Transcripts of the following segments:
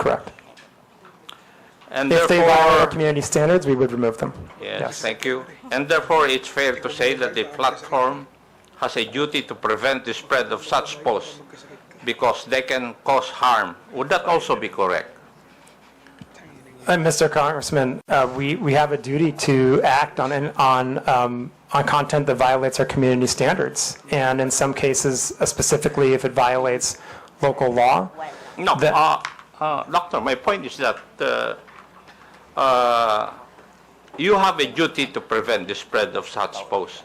correct. And If they violate our therefore, community standards, we would remove them. yes, thank you. And therefore, it's fair to say that the platform has a duty to prevent the spread of such posts because they can cause harm. Would that also be correct? Mr. Congressman, we have a duty to act on content that violates our community standards, and in some cases, specifically if it violates local law. No, Doctor, my point is that you have a duty to prevent the spread of such posts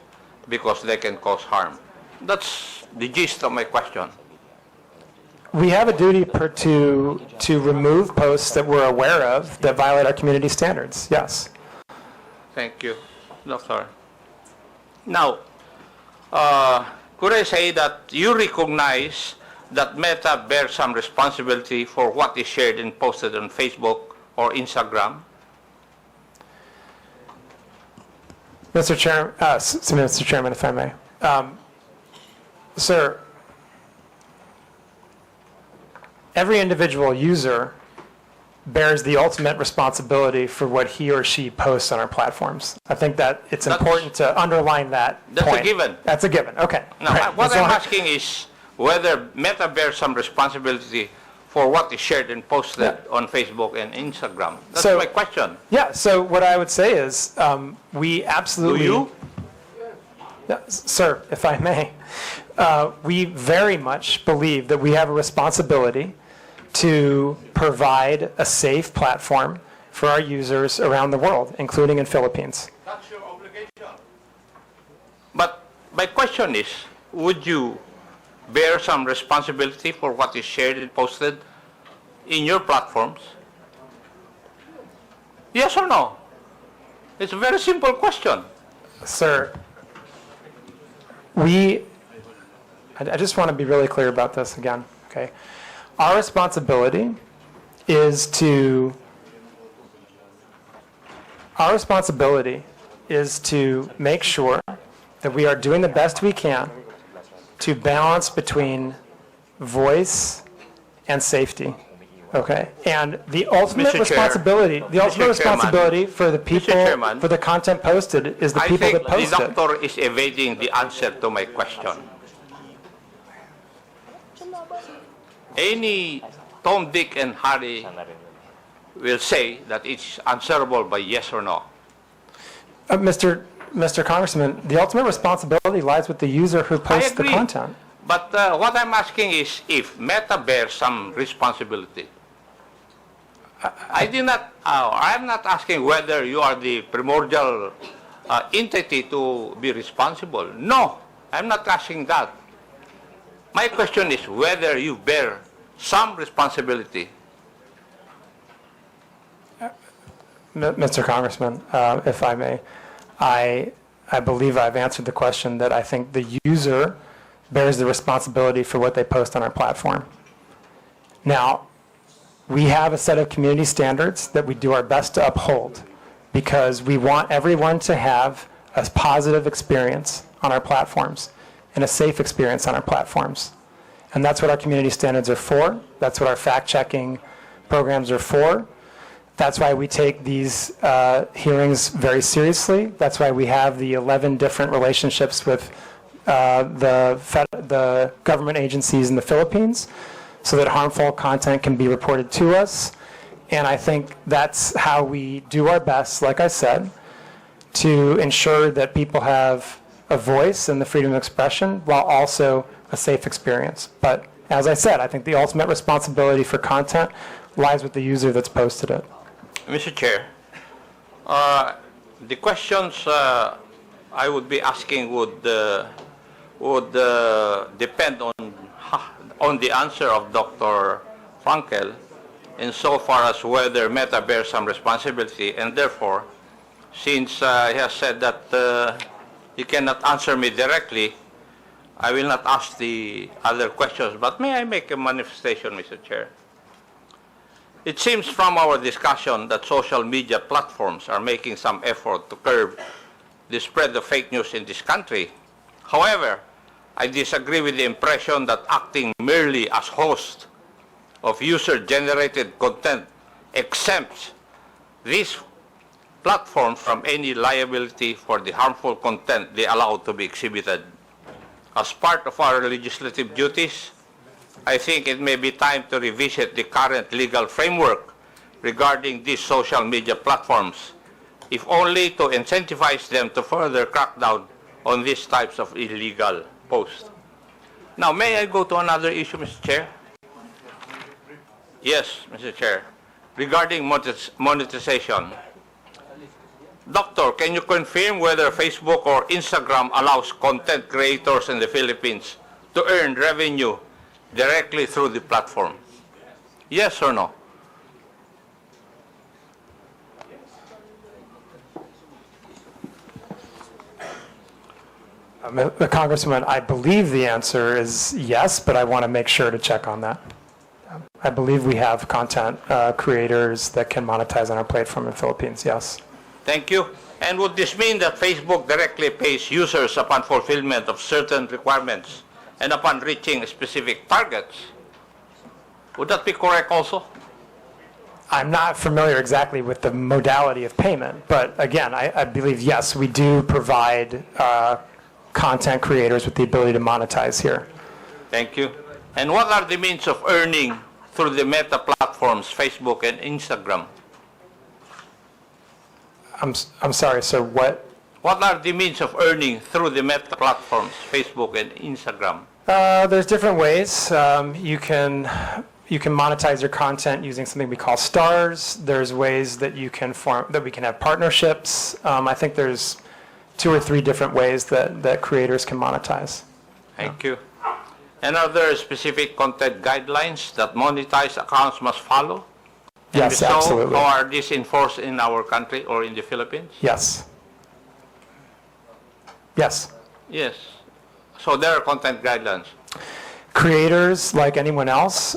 because they can cause harm. That's the gist of my question. We have a duty to remove posts that we're aware of that violate our community standards, yes. Thank you, Doctor. Now, could I say that you recognize that Meta bears some responsibility for what is shared and posted on Facebook or Instagram? Mr. Chairman, if I may. Sir, every individual user bears the ultimate responsibility for what he or she posts on our platforms. I think that it's important to underline that point. That's a given. That's a given, okay. Now, Right. what So I'm asking is whether Meta bears some responsibility for what is shared and posted on Facebook and Instagram. That's my question. Yeah, so what I would say is we absolutely... Do you? Yeah, sir, if I may, we very much believe that we have a responsibility to provide a safe platform for our users around the world, including in Philippines. That's your obligation. But my question is, would you bear some responsibility for what is shared and posted in your platforms? Yes or no? It's a very simple question. Sir, I just want to be really clear about this again, okay? Our responsibility is to make sure that we are doing the best we can to balance between voice and safety, okay? And the ultimate responsibility, for the people, for the content posted is the people that post it. I think the doctor is evading the answer to my question. Any Tom, Dick, and Harry will say that it's answerable by yes or no. Mr. Congressman, the ultimate responsibility lies with the user who posts the content. But what I'm asking is if Meta bears some responsibility. I'm not asking whether you are the primordial entity to be responsible. No, I'm not asking that. My question is whether you bear some responsibility. Mr. Congressman, if I may, I believe I've answered the question that I think the user bears the responsibility for what they post on our platform. Now, we have a set of community standards that we do our best to uphold because we want everyone to have a positive experience on our platforms and a safe experience on our platforms. And that's what our community standards are for. That's what our fact-checking programs are for. That's why we take these hearings very seriously. That's why we have the 11 different relationships with the government agencies in the Philippines so that harmful content can be reported to us. And I think that's how we do our best, like I said, to ensure that people have a voice and the freedom of expression while also a safe experience. But as I said, I think the ultimate responsibility for content lies with the user that's posted it. Mr. Chair, the questions I would be asking would depend on the answer of Dr. Frankel insofar as whether Meta bears some responsibility, and therefore, since he has said that he cannot answer me directly, I will not ask the other questions. But may I make a manifestation, Mr. Chair? It seems from our discussion that social media platforms are making some effort to curb the spread of fake news in this country. However, I disagree with the impression that acting merely as host of user-generated content exempts these platforms from any liability for the harmful content they allow to be exhibited. As part of our legislative duties, I think it may be time to revisit the current legal framework regarding these social media platforms, if only to incentivize them to further crack down on these types of illegal posts. Now, may I go to another issue, Mr. Chair? Yes, Mr. Chair. Regarding monetization, Doctor, can you confirm whether Facebook or Instagram allows content creators in the Philippines to earn revenue directly through the platform? Yes or no? Congressman, I believe the answer is yes, but I want to make sure to check on that. I believe we have content creators that can monetize on our platform in the Philippines, yes. Thank you. And would this mean that Facebook directly pays users upon fulfillment of certain requirements and upon reaching specific targets? Would that be correct also? I'm not familiar exactly with the modality of payment, but again, I believe, yes, we do provide content creators with the ability to monetize here. Thank you. And what are the means of earning through the meta platforms, Facebook and Instagram? I'm sorry, sir, what? What are the means of earning through the meta platforms, Facebook and Instagram? There's different ways. You can monetize your content using something we call stars. There's ways that we can have partnerships. I think there's 2 or 3 different ways that creators can monetize. Thank you. And are there specific content guidelines that monetized accounts must follow? And Yes, if so, absolutely. how are these enforced in our country or in the Philippines? Yes. Yes. Yes. So there are content guidelines. Creators, like anyone else,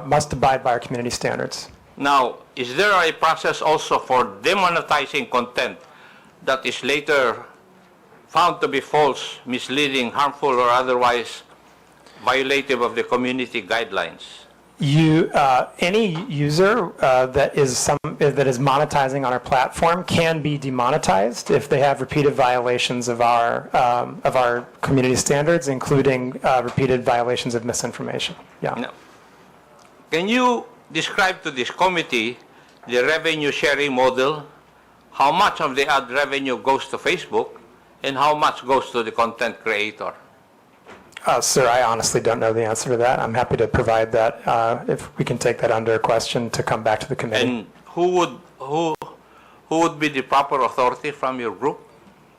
must abide by our community standards. Now, is there a process also for demonetizing content that is later found to be false, misleading, harmful, or otherwise violative of the community guidelines? Any user that is monetizing on our platform can be demonetized if they have repeated violations of our community standards, including repeated violations of misinformation. Yeah. Now, can you describe to this committee the revenue sharing model? How much of the ad revenue goes to Facebook and how much goes to the content creator? Sir, I honestly don't know the answer to that. I'm happy to provide that if we can take that under a question to come back to the committee. And who would be the proper authority from your group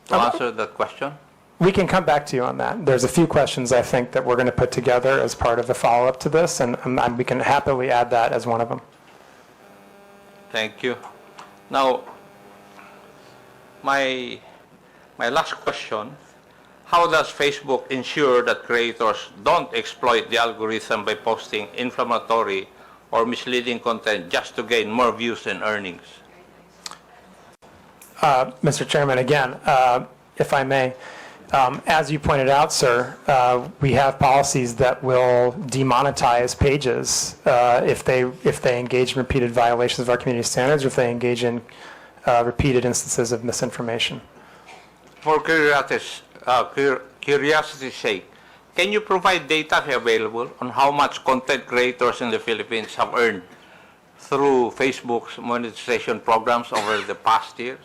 to answer that question? We can come back to you on that. There's a few questions I think that we're going to put together as part of the follow-up to this, and we can happily add that as one of them. Thank you. Now, my last question. How does Facebook ensure that creators don't exploit the algorithm by posting inflammatory or misleading content just to gain more views and earnings? Mr. Chairman, again, if I may, as you pointed out, sir, we have policies that will demonetize pages if they engage in repeated violations of our community standards, or if they engage in repeated instances of misinformation. For curiosity's sake, can you provide data available on how much content creators in the Philippines have earned through Facebook's monetization programs over the past years?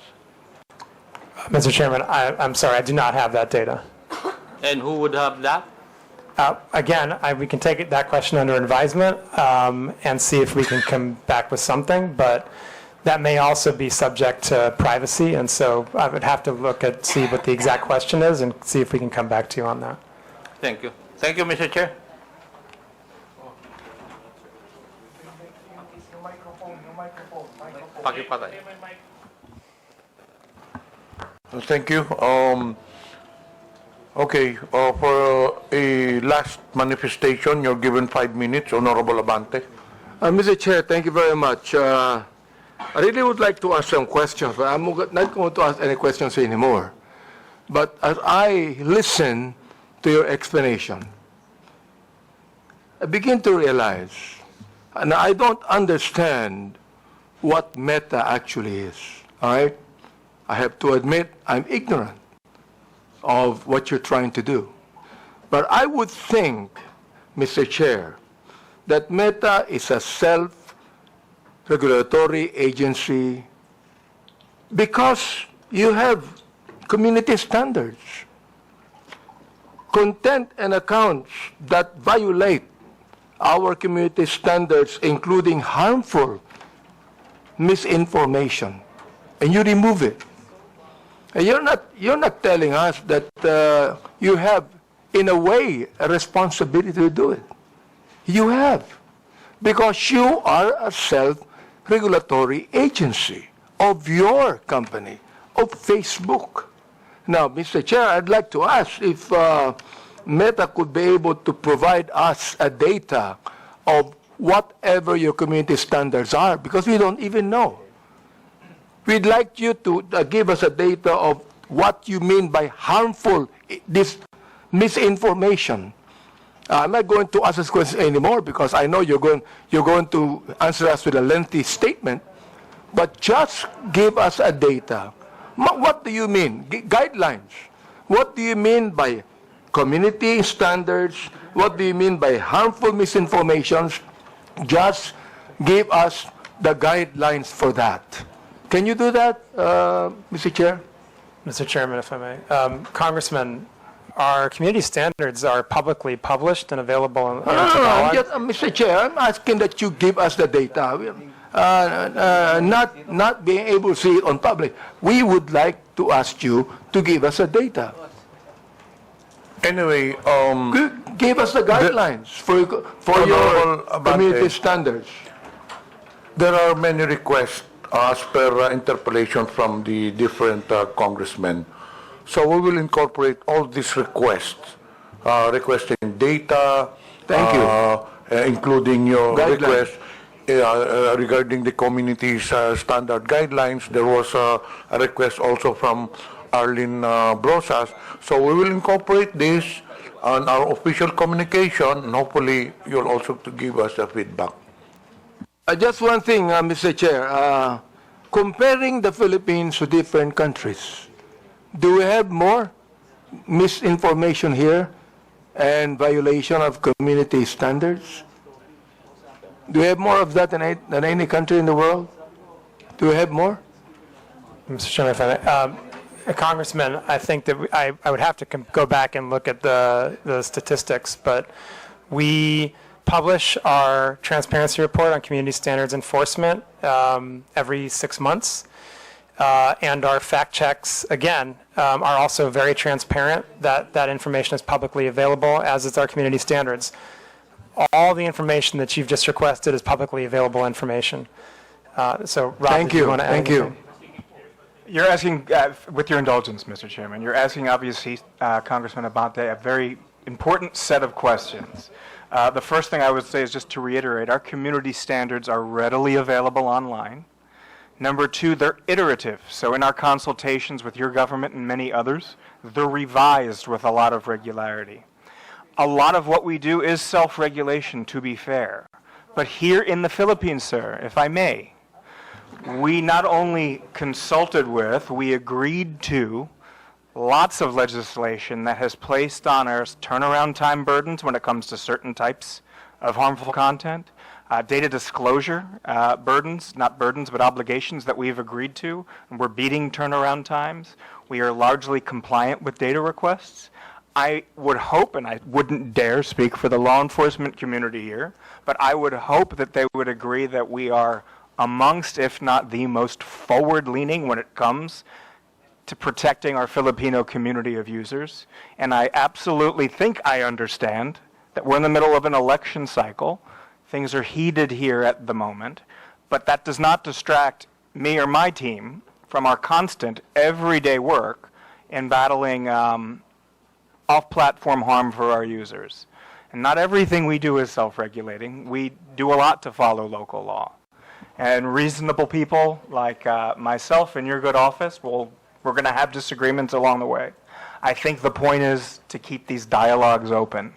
Mr. Chairman, I'm sorry, I do not have that data. And who would have that? Again, we can take that question under advisement and see if we can come back with something, but that may also be subject to privacy, and so I would have to see what the exact question is and see if we can come back to you on that. Thank you. Thank you, Mr. Chair. Pakipatay. Thank you. Okay, for a last manifestation, you're given 5 minutes, Honorable Abante. Mr. Chair, thank you very much. I really would like to ask some questions, but I'm not going to ask any questions anymore. But as I listen to your explanation, I begin to realize And I don't understand what Meta actually is, all right? I have to admit I'm ignorant of what you're trying to do. But I would think, Mr. Chair, that Meta is a self-regulatory agency because you have community standards. Content and accounts that violate our community standards, including harmful misinformation, and you remove it. And you're not telling us that you have, in a way, a responsibility to do it. You have, because you are a self-regulatory agency of your company, of Facebook. Now, Mr. Chair, I'd like to ask if Meta could be able to provide us a data of whatever your community standards are, because we don't even know. We'd like you to give us a data of what you mean by harmful this misinformation. I'm not going to ask this question anymore because I know you're going to answer us with a lengthy statement, but just give us a data. What do you mean? Guidelines. What do you mean by community standards? What do you mean by harmful misinformations? Just give us the guidelines for that. Can you do that, Mr. Chair? Mr. Chairman, if I may. Congressman, our community standards are publicly published and available on Mr. Chair, I'm asking that you give us the data. Not being able to see it on public. We would like to ask you to give us the data. Anyway, Give us the guidelines for your community standards. there are many requests as per interpellation from the different congressmen. So we will incorporate all these requests, requesting data. Thank you. Including your Guidelines. request regarding the community's standard guidelines. There was a request also from Arlene Brosas. So we will incorporate this on our official communication, and hopefully you'll also to give us a feedback. Just one thing, Mr. Chair. Comparing the Philippines to different countries, do we have more misinformation here and violation of community standards? Do we have more of that than any country in the world? Do we have more? Mr. Chairman, if I may. Congressman, I think that I would have to go back and look at the statistics, but we publish our transparency report on community standards enforcement every 6 months. And our fact checks, again, are also very transparent. That information is publicly available, as is our community standards. All the information that you've just requested is publicly available information. So, Rob, Thank did you you. want to add Thank you. anything? You're asking, with your indulgence, Mr. Chairman, you're asking, obviously, Congressman Abante, a very important set of questions. The first thing I would say is just to reiterate, our community standards are readily available online. Number two, they're iterative. So in our consultations with your government and many others, they're revised with a lot of regularity. A lot of what we do is self-regulation, to be fair. But here in the Philippines, sir, if I may, we not only consulted with, we agreed to lots of legislation that has placed on us turnaround time burdens when it comes to certain types of harmful content, data disclosure burdens, not burdens, but obligations that we've agreed to, and we're beating turnaround times. We are largely compliant with data requests. I would hope, and I wouldn't dare speak for the law enforcement community here, but I would hope that they would agree that we are amongst, if not the most forward-leaning when it comes to protecting our Filipino community of users. And I absolutely think I understand that we're in the middle of an election cycle. Things are heated here at the moment, but that does not distract me or my team from our constant, everyday work in battling off-platform harm for our users. And not everything we do is self-regulating. We do a lot to follow local law. And reasonable people like myself in your good office, we're going to have disagreements along the way. I think the point is to keep these dialogues open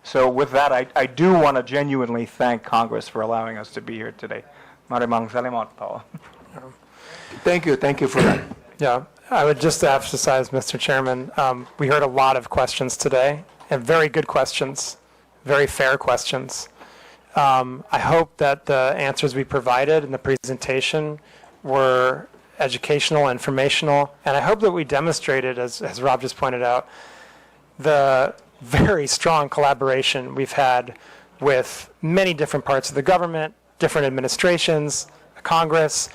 So with that, I do want to genuinely thank Congress for allowing us to be here today. Maraming salamat po. Thank you for that. Yeah, I would just emphasize, Mr. Chairman, we heard a lot of questions today, and very good questions, very fair questions. I hope that the answers we provided in the presentation were educational, informational, and I hope that we demonstrated, as Rob just pointed out, the very strong collaboration we've had with many different parts of the government, different administrations, Congress,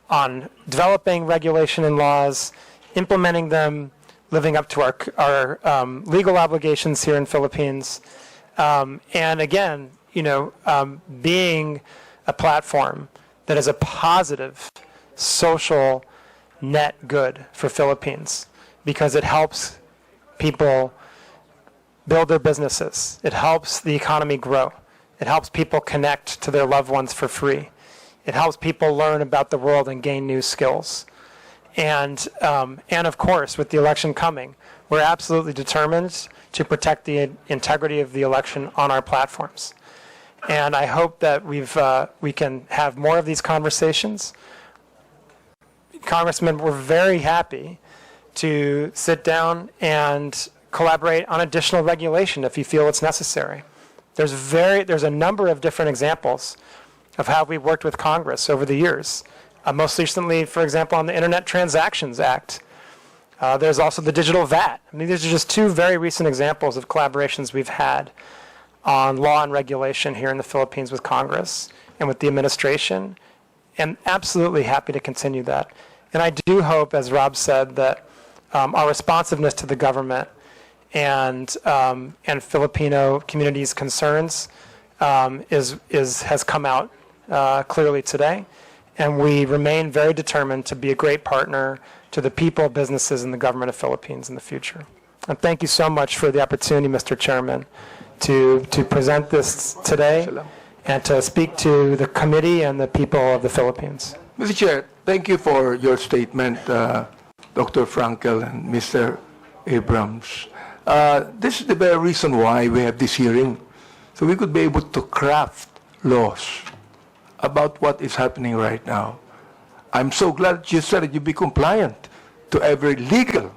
on developing regulation and laws, implementing them, living up to our legal obligations here in Philippines, and again, being a platform that is a positive social net good for Philippines, because it helps people build their businesses. It helps the economy grow. It helps people connect to their loved ones for free. It helps people learn about the world and gain new skills. And of course, with the election coming, we're absolutely determined to protect the integrity of the election on our platforms. And I hope that we can have more of these conversations. Congressman, we're very happy to sit down and collaborate on additional regulation if you feel it's necessary. There's a number of different examples of how we've worked with Congress over the years. Most recently, for example, on the Internet Transactions Act. There's also the digital VAT. I mean, these are just two very recent examples of collaborations we've had on law and regulation here in the Philippines with Congress and with the administration, and absolutely happy to continue that. And I do hope, as Rob said, that our responsiveness to the government and Filipino community's concerns has come out clearly today, and we remain very determined to be a great partner to the people, businesses, and the government of Philippines in the future. And thank you so much for the opportunity, Mr. Chairman, to present this today and to speak to the committee and the people of the Philippines. Mr. Chair, thank you for your statement, Dr. Frankel and Mr. Abrams. This is the very reason why we have this hearing, so we could be able to craft laws about what is happening right now. I'm so glad you said that you be compliant to every legal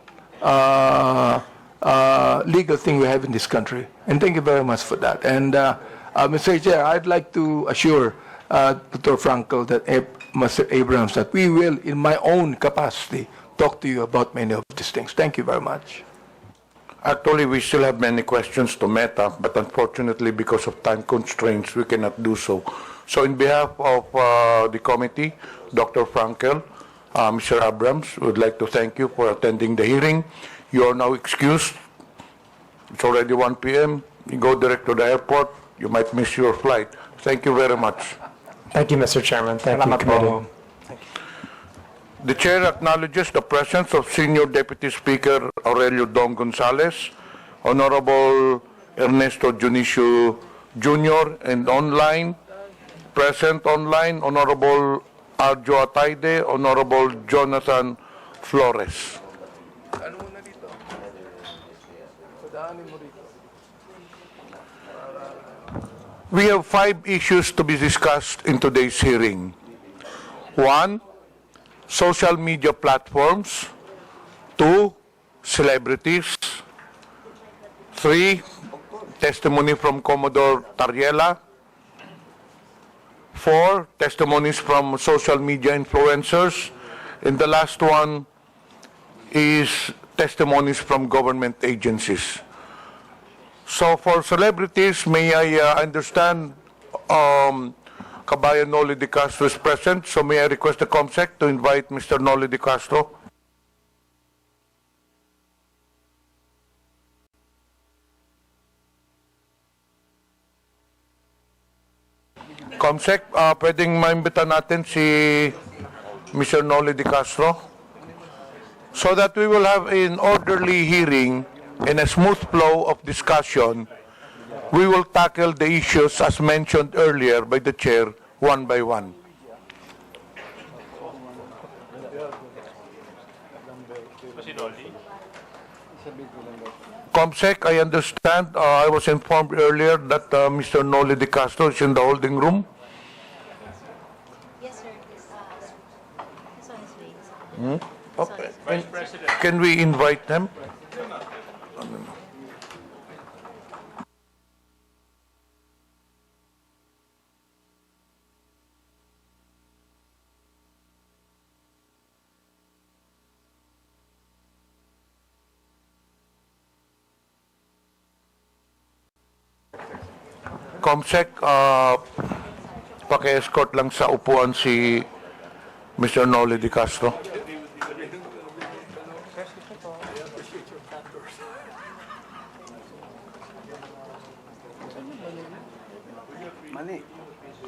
thing we have in this country. And thank you very much for that. And Mr. Chair, I'd like to assure Dr. Frankel that Mr. Abrams that we will, in my own capacity, talk to you about many of these things. Thank you very much. Actually, we still have many questions to Meta, but unfortunately, because of time constraints, we cannot do so. So in behalf of the committee, Dr. Frankel, Mr. Abrams, we would like to thank you for attending the hearing. You are now excused. It's already 1 p.m. You go direct to the airport. You might miss your flight. Thank you very much. Thank you, Mr. Chairman. Thank you, committee. The Chair acknowledges the presence of Senior Deputy Speaker Aurelio Dong Gonzales, Honorable Ernesto Junicio Jr., and present online, Honorable Arjo Ataide, Honorable Jonathan Flores. We have 5 issues to be discussed in today's hearing. 1, social media platforms. 2, celebrities. 3, testimony from Commodore Tariela. 4, testimonies from social media influencers. And the last one is testimonies from government agencies. So for celebrities, may I understand Kabayan Noli de Castro is present, so may I request the COMSEC to invite Mr. Noli de Castro. COMSEC, pwedeng maimbita natin si Mr. Noli de Castro so that we will have an orderly hearing and a smooth flow of discussion. We will tackle the issues as mentioned earlier by the chair one by one. Comsec, I understand, I was informed earlier that Mr. Noli de Castro is in the holding room. Yes, sir. This one is waiting. Okay. Can we invite them? Comsec, paki-escort lang sa upuan si Mr. Noli de Castro.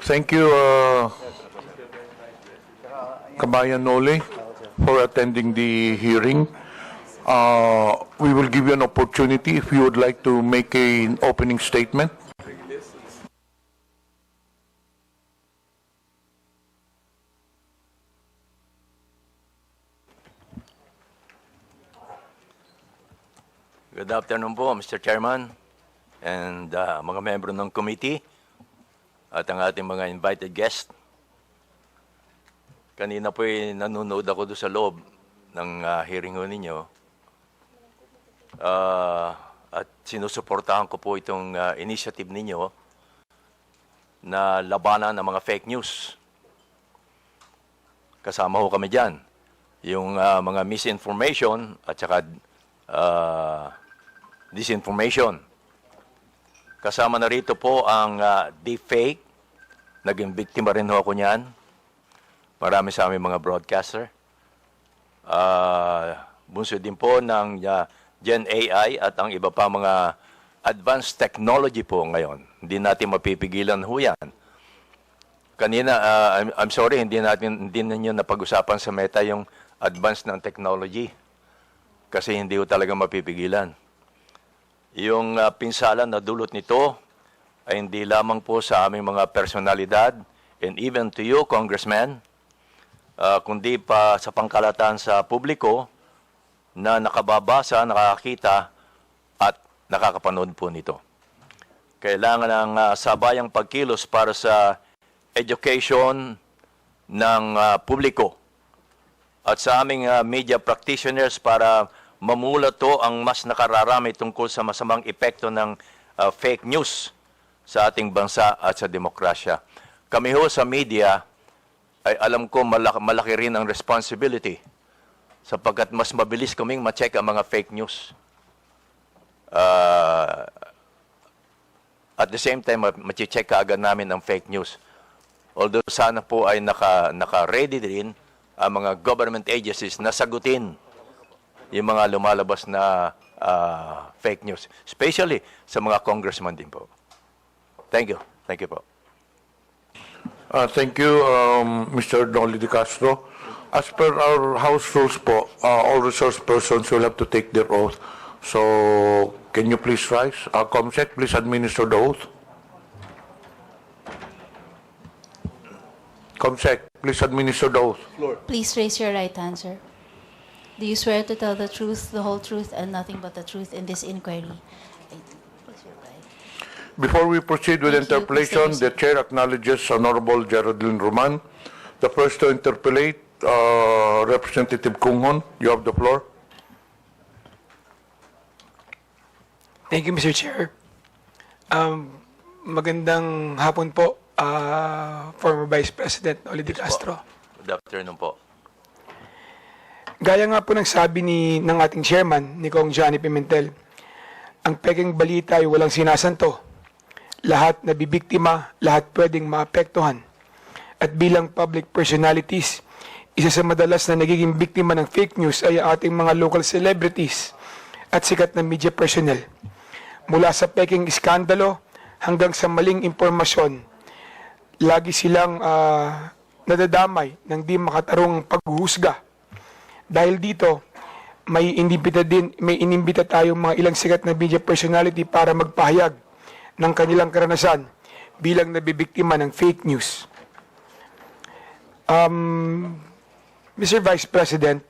Thank you, Kabayan Noli, for attending the hearing. We will give you an opportunity if you would like to make an opening statement. Good afternoon po, Mr. Chairman, and mga membro ng committee, at ang ating mga invited guest. Kanina po nanonood ako doon sa loob ng hearing ho ninyo. At sinusuportahan ko po itong initiative ninyo na labanan ng mga fake news. Kasama ho kami dyan. Yung mga misinformation at saka disinformation. Kasama na rito po ang deepfake. Naging biktima rin ho ako niyan. Marami sa aming mga broadcaster. Bunso din po ng Gen AI at ang iba pa mga advanced technology po ngayon. Hindi natin mapipigilan ho yan. Kanina, I'm sorry, hindi ninyo napag-usapan sa Meta yung advanced ng technology. Kasi hindi ho talaga mapipigilan. Yung pinsalan na dulot nito ay hindi lamang po sa aming mga personalidad and even to you, Congressman, kundi pa sa pangkalatan sa publiko na nakababasa, nakakita at nakakapanood po nito. Kailangan ng sabayang pagkilos para sa education ng publiko at sa aming media practitioners para mamulato ang mas nakararami tungkol sa masamang epekto ng fake news sa ating bansa at sa demokrasya. Kami ho sa media ay alam ko malaki rin ang responsibility sapagkat mas mabilis kaming ma-check ang mga fake news. At the same time, ma-check kaagad namin ang fake news. Although sana po ay naka-ready din ang mga government agencies na sagutin yung mga lumalabas na fake news. Especially sa mga congressman din po. Thank you. Thank you po. Thank you, Mr. Noli de Castro. As per our House rules po, all resource persons will have to take their oath. So, can you please rise? Comsec, please administer the oath. Comsec, please administer the oath. Please raise your right hand, sir. Do you swear to tell the truth, the whole truth, and nothing but the truth in this inquiry? Please reply. Before we proceed with Thank you, interpellation, Mr. the Chair acknowledges Honorable Geraldine Roman. The first to interpellate, Representative Kunghon. You have the floor. Thank you, Mr. Chair. Magandang hapon po, former Vice President Noli de Castro. Good afternoon po. Gaya nga po ng sabi ng ating chairman, ni Kong Johnny Pimentel, ang peking balita ay walang sinasanto. Lahat nabibiktima, lahat pwedeng maapektuhan. At bilang public personalities, isa sa madalas na nagiging biktima ng fake news ay ang ating mga local celebrities at sikat na media personnel. Mula sa peking iskandalo hanggang sa maling impormasyon, lagi silang nadadamay ng di makatarong paghuhusga. Dahil dito, may inimbita tayong mga ilang sikat na media personality para magpahayag ng kanilang karanasan bilang nabibiktima ng fake news. Mr. Vice President,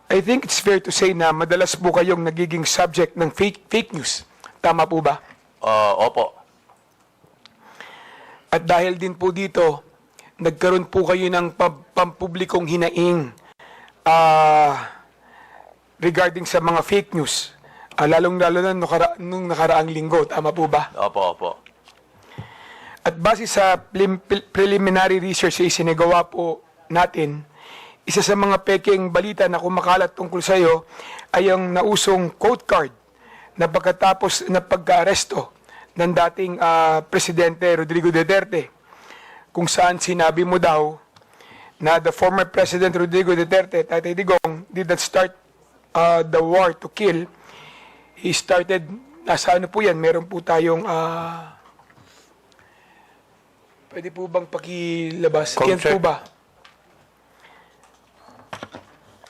I think it's fair to say na madalas po kayong nagiging subject ng fake news. Tama po ba? Opo. At dahil din po dito, nagkaroon po kayo ng pampublikong hinaing regarding sa mga fake news. Lalong-lalo na nung nakaraang linggo. Tama po ba? Opo, opo. At base sa preliminary research na isinagawa po natin, isa sa mga pekeng balita na kumakalat tungkol sa iyo ay ang nausong quote card na pagkatapos na pagka-aresto ng dating Presidente Rodrigo Duterte, kung saan sinabi mo daw na the former President Rodrigo Duterte, Tatay Digong, did not start the war to kill. He started, nasa ano po yan, meron po tayong, pwede po bang pakilabas? Yan po ba?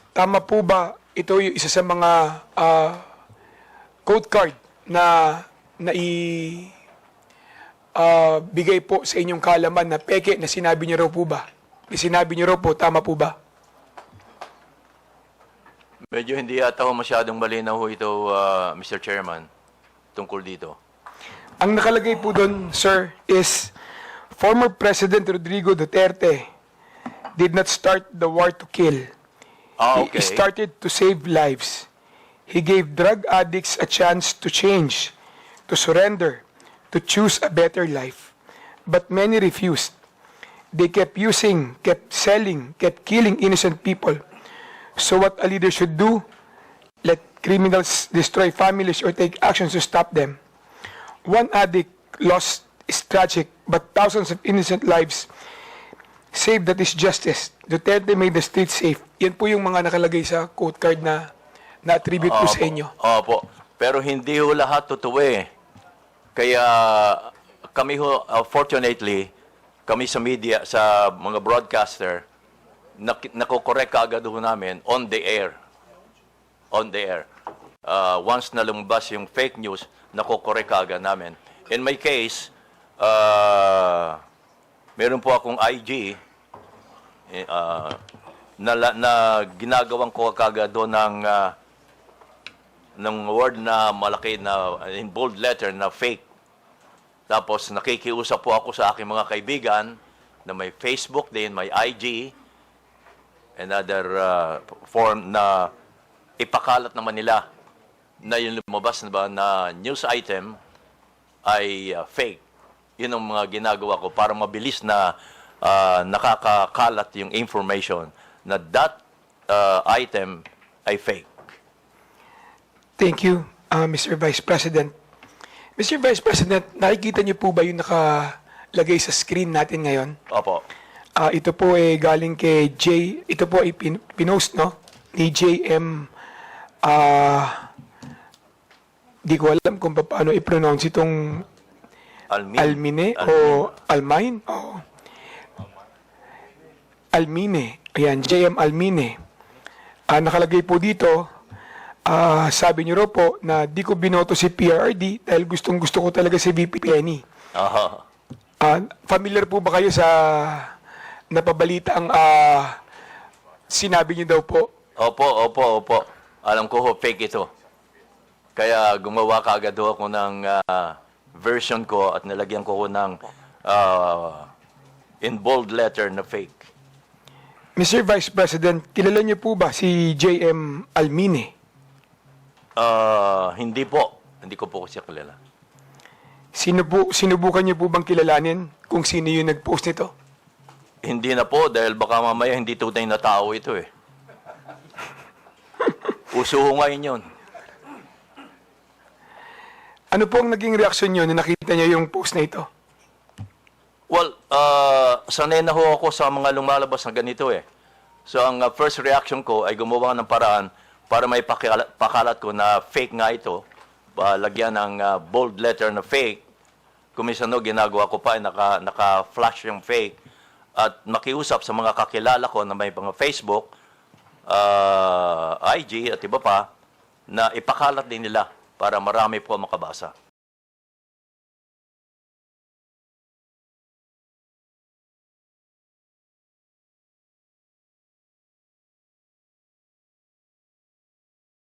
Tama po ba, ito yung isa sa mga code card na bigay po sa inyong kaalaman na peke na sinabi niyo raw po ba? Sinabi niyo raw po, tama po ba? Medyo hindi yata ho masyadong malinaw ho ito, Mr. Chairman, tungkol dito. Ang nakalagay po doon, sir, is former President Rodrigo Duterte did not start the war to kill. Okay. He started to save lives. He gave drug addicts a chance to change, to surrender, to choose a better life. But many refused. They kept using, kept selling, kept killing innocent people. So what a leader should do, let criminals destroy families or take actions to stop them. One addict lost is tragic, but thousands of innocent lives saved, that is justice. Duterte made the streets safe. Yan po yung mga nakalagay sa quote card na na-attribute po sa inyo. Opo. Pero hindi ho lahat totoo eh. Kaya kami ho, fortunately, kami sa media, sa mga broadcaster, nakokorek kaagad ho namin on the air. On the air. Once na lumabas yung fake news, nakokorek kaagad namin. In my case, meron po akong IG na ginagawang ko kaagad doon ng word na malaki na in bold letter na fake. Tapos nakikiusap po ako sa aking mga kaibigan na may Facebook din, may IG, and other form na ipakalat naman nila na yung lumabas na ba na news item ay fake. Yun ang mga ginagawa ko para mabilis na nakakakalat yung information na that item ay fake. Thank you, Mr. Vice President. Mr. Vice President, nakikita niyo po ba yung nakalagay sa screen natin ngayon? Opo. Ito po ay galing kay ito po ay pinost, no? Ni JM, di ko alam kung paano i-pronounce itong Almine o Almine? Oh. Almine. Ayan, JM Almine. Nakalagay po dito, sabi niyo raw po na di ko binoto si PRRD dahil gustong-gusto ko talaga si VP Penny. Familiar po ba kayo sa napabalita ang sinabi niyo daw po? Opo. Alam ko ho, fake ito. Kaya gumawa kaagad ho ako ng version ko at nilagyan ko ho ng in bold letter na fake. Mr. Vice President, kilala niyo po ba si JM Almine? Hindi po. Hindi ko po siya kilala. Sinubukan niyo po bang kilalanin kung sino yung nag-post nito? Hindi na po dahil baka mamaya hindi tunay na tao ito eh. Uso ho ngayon yun. Ano po ang naging reaksyon niyo na nakita niyo yung post na ito? Well, sanay na ho ako sa mga lumalabas na ganito eh. So ang first reaction ko ay gumawa ng paraan para may pakalat ko na fake nga ito. Lagyan ng bold letter na fake. Kumisano, ginagawa ko pa, naka-flash yung fake. At makiusap sa mga kakilala ko na may mga Facebook, IG at iba pa, na ipakalat din nila para marami po makabasa.